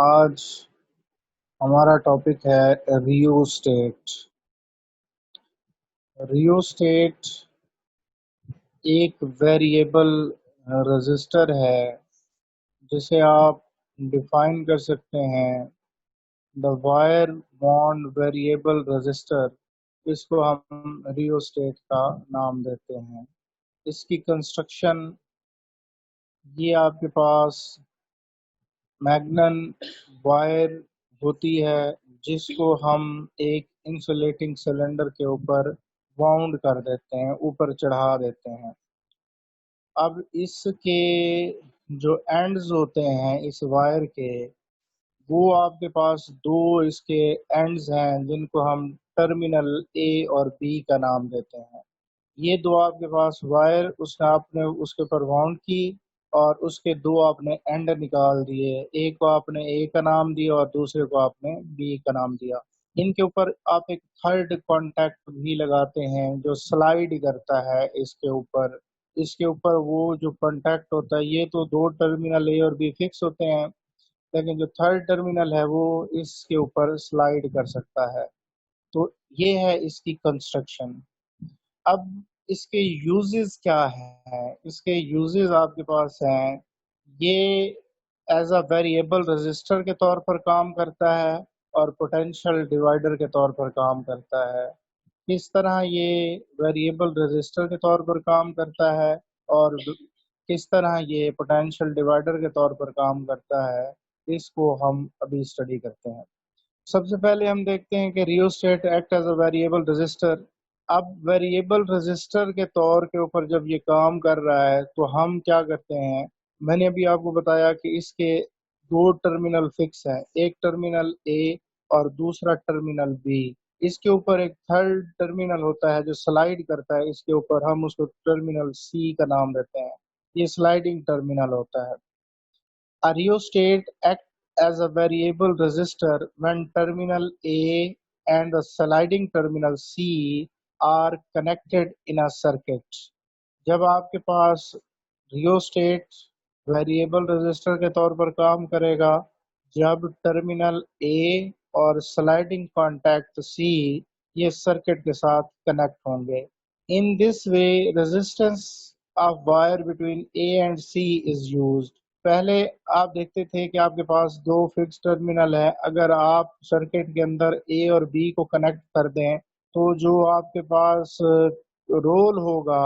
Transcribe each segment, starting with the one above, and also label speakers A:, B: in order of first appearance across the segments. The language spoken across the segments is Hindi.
A: आज हमारा टॉपिक है रियोस्टेट। रियोस्टेट एक वेरिएबल रजिस्टर है जिसे आप डिफाइन कर सकते हैं the wire bond variable resistor. इसको हम रियोस्टेट का नाम देते हैं। इसकी कंस्ट्रक्शन ये आपके पास मैग्नन वायर होती है जिसको हम एक इंसुलेटिंग सिलेंडर के ऊपर वाउंड कर देते हैं, ऊपर चढ़ा देते हैं। अब इसके जो एंड्स होते हैं इस वायर के, वो आपके पास दो इसके एंड्स हैं जिनको हम टर्मिनल ए और बी का नाम देते हैं। ये दो आपके पास वायर उसने आपने उसके ऊपर वाउंड की और उसके दो आपने एंड निकाल दिए। एक को आपने ए का नाम दिया और दूसरे को आपने बी का नाम दिया। इनके ऊपर आप एक थर्ड कांटेक्ट भी लगाते हैं जो स्लाइड करता है इसके ऊपर। इसके ऊपर वो जो कांटेक्ट होता है, ये तो दो टर्मिनल ए और बी फिक्स होते हैं, लेकिन जो थर्ड टर्मिनल है वो इसके ऊपर स्लाइड कर सकता है। तो ये है इसकी कंस्ट्रक्शन। अब इसके यूजेस क्या हैं? इसके यूजेस आपके पास हैं। ये एज अ वेरिएबल रजिस्टर के तौर पर काम करता है और पोटेंशियल डिवाइडर के तौर पर काम करता है। किस तरह ये वेरिएबल रजिस्टर के तौर पर काम करता है और किस तरह ये पोटेंशियल डिवाइडर के तौर पर काम करता है, इसको हम अभी स्टडी करते हैं। सबसे पहले हम देखते हैं कि rheostat act as a variable resistor. अब वेरिएबल रजिस्टर के तौर के ऊपर जब ये काम कर रहा है तो हम क्या करते हैं, मैंने अभी आपको बताया कि इसके दो टर्मिनल फिक्स हैं, एक टर्मिनल ए और दूसरा टर्मिनल बी। इसके ऊपर एक थर्ड टर्मिनल होता है जो स्लाइड करता है इसके ऊपर, हम उसको टर्मिनल सी का नाम देते हैं। ये स्लाइडिंग टर्मिनल होता है। A rheostat acts as a variable resistor when terminal A and the sliding terminal C are connected in a circuit. जब आपके पास रियोस्टेट वेरिएबल रजिस्टर के तौर पर काम करेगा जब टर्मिनल ए और स्लाइडिंग कॉन्टैक्ट सी ये सर्किट के साथ कनेक्ट होंगे। In this way resistance of wire between A and C is used. पहले आप देखते थे कि आपके पास दो फिक्स टर्मिनल है, अगर आप सर्किट के अंदर ए और बी को कनेक्ट कर दें तो जो आपके पास रोल होगा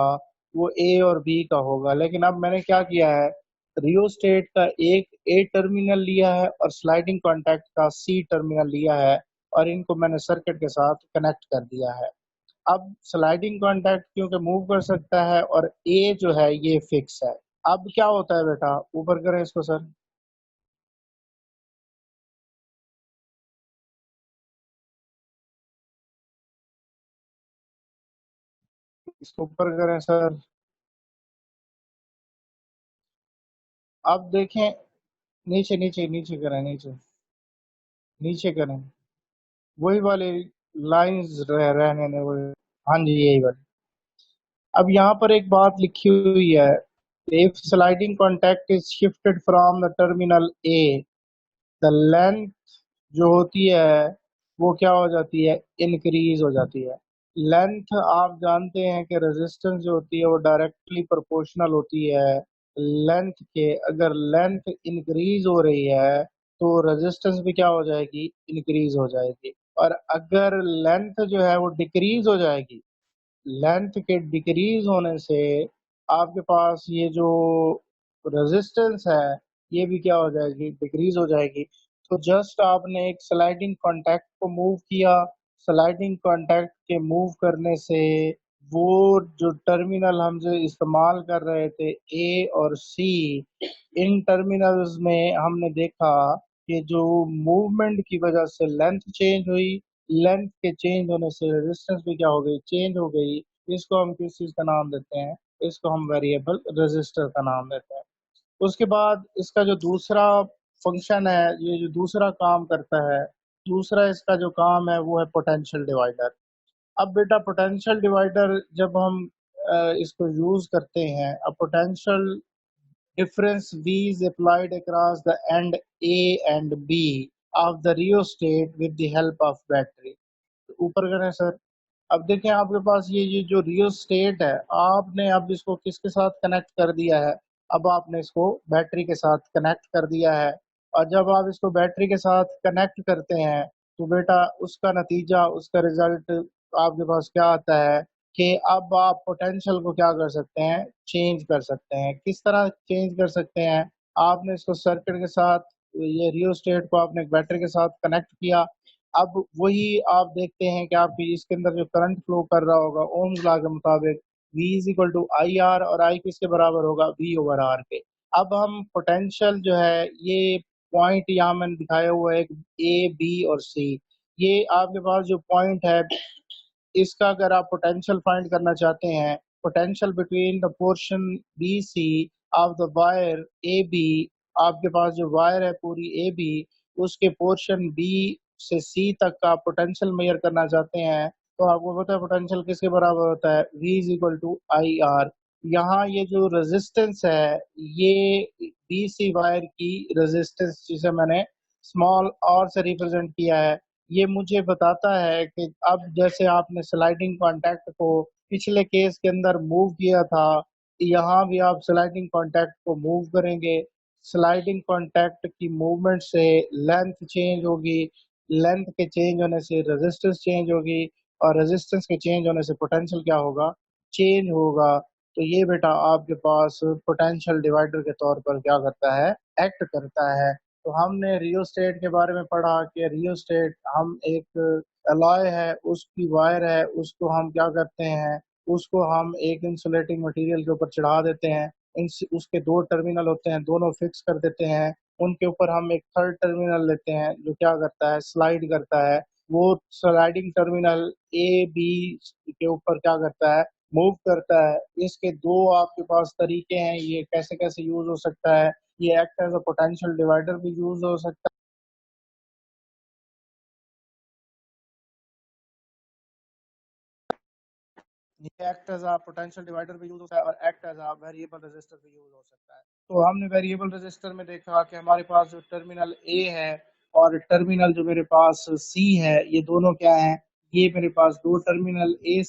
A: वो ए और बी का होगा। लेकिन अब मैंने क्या किया है, रियोस्टेट का एक ए टर्मिनल लिया है और स्लाइडिंग कॉन्टैक्ट का सी टर्मिनल लिया है और इनको मैंने सर्किट के साथ कनेक्ट कर दिया है। अब स्लाइडिंग कॉन्टैक्ट क्योंकि मूव कर सकता है और ए जो है ये फिक्स है। अब क्या होता है बेटा, ऊपर करें इसको सर, इसको ऊपर करें सर। अब देखें, नीचे नीचे नीचे करें, नीचे नीचे करें, वही वाले लाइंस रहने ने वही। हाँ जी, यही वाली। अब यहाँ पर एक बात लिखी हुई है, if sliding contact is shifted from the terminal A, the length जो होती है वो क्या हो जाती है, इंक्रीज हो जाती है। लेंथ आप जानते हैं कि रेजिस्टेंस जो होती है वो डायरेक्टली प्रोपोर्शनल होती है लेंथ के। अगर लेंथ इंक्रीज हो रही है तो रेजिस्टेंस भी क्या हो जाएगी, इंक्रीज हो जाएगी। और अगर लेंथ जो है वो डिक्रीज हो जाएगी, लेंथ के डिक्रीज होने से आपके पास ये जो रेजिस्टेंस है ये भी क्या हो जाएगी, डिक्रीज हो जाएगी। तो जस्ट आपने एक स्लाइडिंग कॉन्टैक्ट को मूव किया, स्लाइडिंग कॉन्टैक्ट के मूव करने से वो जो टर्मिनल हम जो इस्तेमाल कर रहे थे ए और सी, इन टर्मिनल्स में हमने देखा कि जो मूवमेंट की वजह से लेंथ चेंज हुई, लेंथ के चेंज होने से रेजिस्टेंस भी क्या हो गई, चेंज हो गई। इसको हम किस चीज का नाम देते हैं, इसको हम वेरिएबल रेजिस्टर का नाम देते हैं। उसके बाद इसका जो दूसरा फंक्शन है, ये जो दूसरा काम करता है, दूसरा इसका जो काम है वो है पोटेंशियल डिवाइडर। अब बेटा पोटेंशियल डिवाइडर जब हम इसको यूज करते हैं, अब potential difference V is applied across the end A and B of the rheostat with the help of battery। ऊपर करें सर। अब देखें आपके पास ये जो रियो स्टेट है, आपने अब इसको किसके साथ कनेक्ट कर दिया है? अब आपने इसको बैटरी के साथ कनेक्ट कर दिया है। और जब आप इसको बैटरी के साथ कनेक्ट करते हैं तो बेटा उसका नतीजा, उसका रिजल्ट आपके पास क्या आता है कि अब आप पोटेंशियल को क्या कर सकते हैं, चेंज कर सकते हैं। किस तरह चेंज कर सकते हैं? आपने इसको सर्किट के साथ, ये रियो स्टेट को आपने बैटरी के साथ कनेक्ट किया। अब वही आप देखते हैं कि आपकी इसके अंदर जो करंट फ्लो कर रहा होगा ओम्स लॉ के मुताबिक V is equal to I R, और आई किसके बराबर होगा? V ओवर आर के। अब हम पोटेंशियल जो है, ये पॉइंट यहाँ मैंने दिखाया हुआ है, A B और C। ये आपके पास जो पॉइंट है, इसका अगर आप पोटेंशियल फाइंड करना चाहते हैं, potential between the portion B C of the wire A B, आपके पास जो वायर है पूरी ए बी, उसके पोर्शन बी से सी तक का पोटेंशियल मेजर करना चाहते हैं, तो आपको पता है पोटेंशियल किसके बराबर होता है? V is equal to I R. यहाँ ये जो रेजिस्टेंस है, ये बी सी वायर की रेजिस्टेंस, जिसे मैंने स्मॉल आर से रिप्रेजेंट किया है, ये मुझे बताता है कि अब जैसे आपने स्लाइडिंग कॉन्टैक्ट को पिछले केस के अंदर मूव किया था, यहाँ भी आप स्लाइडिंग कॉन्टैक्ट को मूव करेंगे। स्लाइडिंग कॉन्टैक्ट की मूवमेंट से लेंथ चेंज होगी, लेंथ के चेंज होने से रेजिस्टेंस चेंज होगी, और रेजिस्टेंस के चेंज होने से पोटेंशियल क्या होगा? चेंज होगा। तो ये बेटा आपके पास पोटेंशियल डिवाइडर के तौर पर क्या करता है? एक्ट करता है। तो हमने रियोस्टेट के बारे में पढ़ा कि रियोस्टेट हम एक अलॉय है, उसकी वायर है, उसको हम क्या करते हैं, उसको हम एक इंसुलेटिंग मटेरियल के ऊपर चढ़ा देते हैं। उसके दो टर्मिनल होते हैं, दोनों फिक्स कर देते हैं। उनके ऊपर हम एक थर्ड टर्मिनल लेते हैं जो क्या करता है? स्लाइड करता है। वो स्लाइडिंग टर्मिनल ए बी के ऊपर क्या करता है? मूव करता है। इसके दो आपके पास तरीके हैं, ये कैसे कैसे यूज हो सकता है। ये act as a potential divider भी यूज हो सकता है, ये act as a potential divider भी यूज होता है, और act as a variable resistor भी यूज हो सकता है। तो हमने वेरिएबल रेजिस्टर में देखा कि हमारे पास जो टर्मिनल ए है और टर्मिनल जो मेरे पास सी है, ये दोनों क्या है? ये मेरे पास दो टर्मिनल ए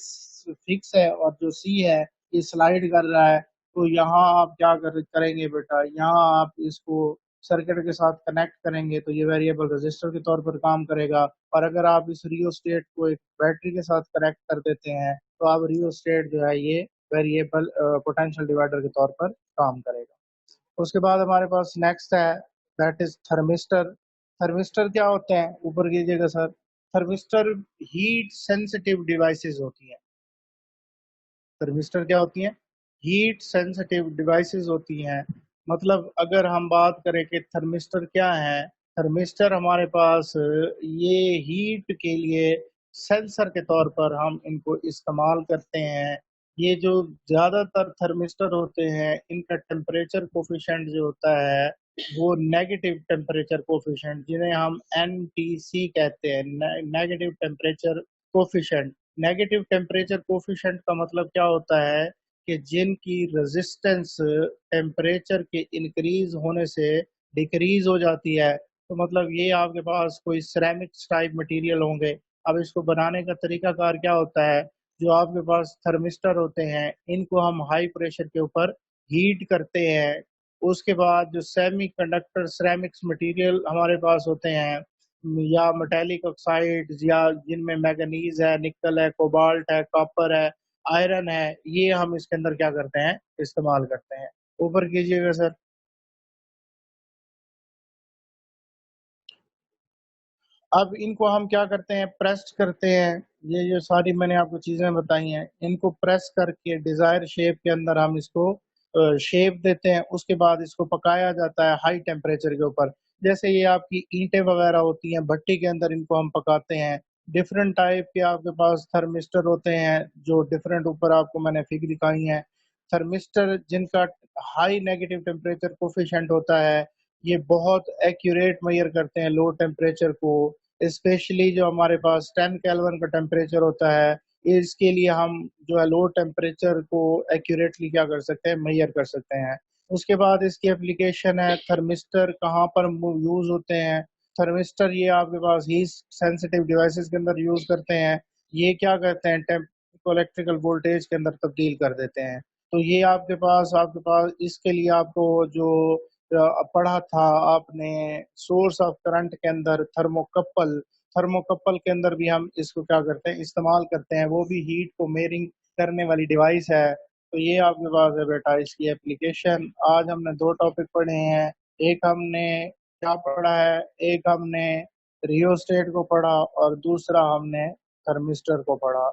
A: फिक्स है और जो सी है ये स्लाइड कर रहा है। तो यहाँ आप क्या करेंगे बेटा, यहाँ आप इसको सर्किट के साथ कनेक्ट करेंगे तो ये वेरिएबल रजिस्टर के तौर पर काम करेगा। और अगर आप इस रियोस्टेट को एक बैटरी के साथ कनेक्ट कर देते हैं तो आप रियोस्टेट जो है ये वेरिएबल पोटेंशियल डिवाइडर के तौर पर काम करेगा। उसके बाद हमारे पास नेक्स्ट है, दैट इज थर्मिस्टर। थर्मिस्टर क्या होते हैं? ऊपर कीजिएगा sir. Thermistor heat sensitive devices होती हैं। थर्मिस्टर क्या होती हैं? हीट सेंसिटिव डिवाइसेस होती हैं। मतलब अगर हम बात करें कि थर्मिस्टर क्या है, थर्मिस्टर हमारे पास ये हीट के लिए सेंसर के तौर पर हम इनको इस्तेमाल करते हैं। ये जो ज़्यादातर थर्मिस्टर होते हैं, इनका टेम्परेचर कोफिशिएंट जो होता है वो नेगेटिव टेम्परेचर कोफिशिएंट, जिन्हें हम NTC कहते हैं, negative temperature coefficient. Negative temperature coefficient का मतलब क्या होता है कि जिनकी रेजिस्टेंस टेम्परेचर के इंक्रीज होने से डिक्रीज हो जाती है। तो मतलब ये आपके पास कोई सिरेमिक्स टाइप मटेरियल होंगे। अब इसको बनाने का तरीकाकार क्या होता है? जो आपके पास थर्मिस्टर होते हैं, इनको हम हाई प्रेशर के ऊपर हीट करते हैं। उसके बाद जो सेमी कंडक्टर सिरेमिक्स मटेरियल हमारे पास होते हैं, या मेटेलिक ऑक्साइड, या जिनमें मैगनीज है, निकल है, कोबाल्ट है, कॉपर है, आयरन है, ये हम इसके अंदर क्या करते हैं? इस्तेमाल करते हैं। ऊपर कीजिएगा सर। अब इनको हम क्या करते हैं? प्रेस करते हैं। ये जो सारी मैंने आपको चीजें बताई हैं, इनको प्रेस करके डिजायर शेप के अंदर हम इसको शेप देते हैं। उसके बाद इसको पकाया जाता है हाई टेम्परेचर के ऊपर। जैसे ये आपकी ईंटें वगैरह होती हैं, भट्टी के अंदर इनको हम पकाते हैं। डिफरेंट टाइप के आपके पास थर्मिस्टर होते हैं, जो डिफरेंट, ऊपर आपको मैंने फिगर दिखाई है। थर्मिस्टर जिनका हाई नेगेटिव टेम्परेचर कोफिशिएंट होता है, ये बहुत एक्यूरेट मेजर करते हैं लो टेम्परेचर को। स्पेशली जो हमारे पास 10 केल्विन का टेम्परेचर होता है, इसके लिए हम जो है लो टेम्परेचर को एक्यूरेटली क्या कर सकते हैं? मेजर कर सकते हैं। उसके बाद इसकी एप्लीकेशन है थर्मिस्टर, कहाँ पर यूज होते हैं। थर्मिस्टर ये आपके पास हीट सेंसिटिव डिवाइसेस के अंदर यूज करते हैं। ये क्या करते हैं, टेम्प को इलेक्ट्रिकल वोल्टेज के अंदर तब्दील कर देते हैं। तो ये आपके पास इसके लिए आपको जो पढ़ा था आपने सोर्स ऑफ करंट के अंदर थर्मोकपल, थर्मोकपल के अंदर भी हम इसको क्या करते हैं, इस्तेमाल करते हैं। वो भी हीट को मेयरिंग करने वाली डिवाइस है। तो ये आपके पास है बेटा इसकी एप्लीकेशन। आज हमने दो टॉपिक पढ़े हैं। एक हमने क्या पढ़ा है, एक हमने रियोस्टेट को पढ़ा और दूसरा हमने थर्मिस्टर को पढ़ा।